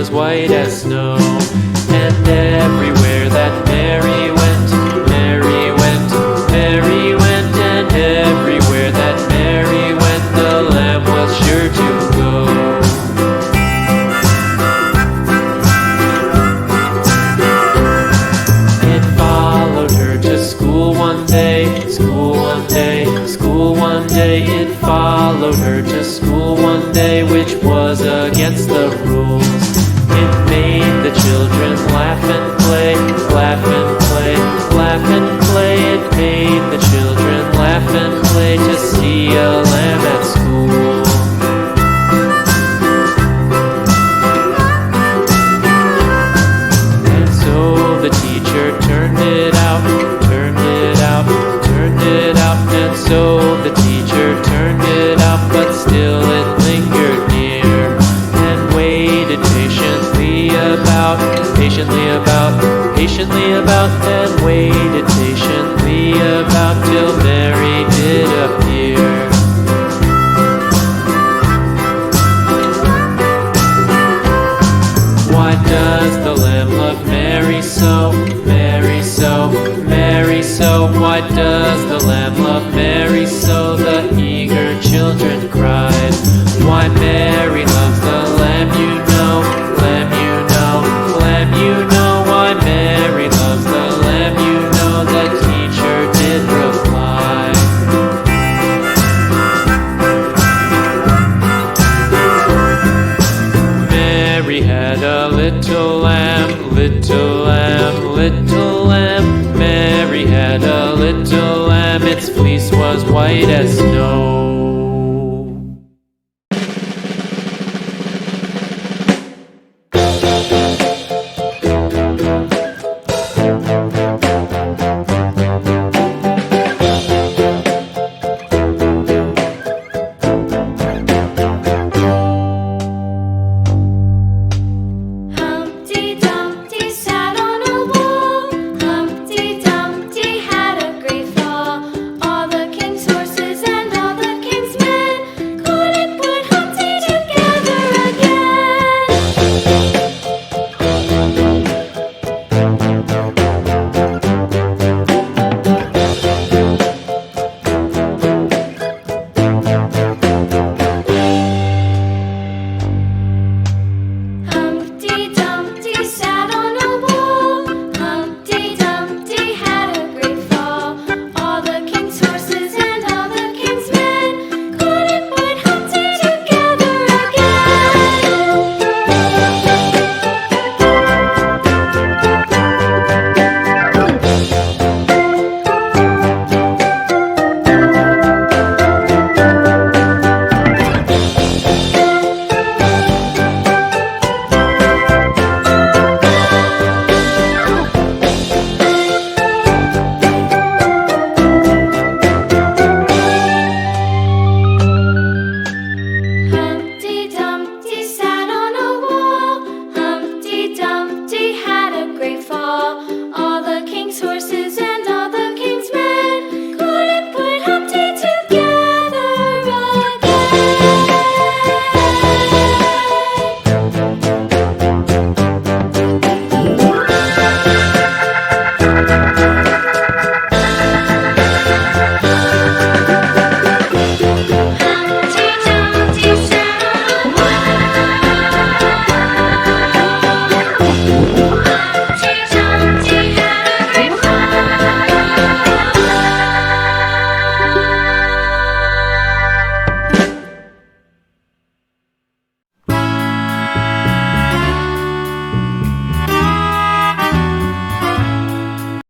was white as snow. And everywhere that Mary went, Mary went, Mary went, and everywhere that Mary went, the lamb was sure to go. It followed her to school one day, school one day, school one day. It followed her to school one day, which was against the rules. It made the children laugh and play, laugh and play, laugh and play. It made the children laugh and play to see a lamb at school. And so the teacher turned it out, turned it out, turned it out. And so the teacher turned it out, but still it lingered near and waited patiently about, patiently about, and waited patiently about till Mary did appear. Why does the lamb love Mary so, Mary so, Mary so? Why does the lamb love Mary so? The eager children cried. Why Mary loves the lamb, you know, lamb, you know, lamb, you know. Why Mary loves the lamb, you know, the teacher did reply. Mary had a little lamb, little lamb, little lamb. Mary had a little lamb, its fleece was white as snow.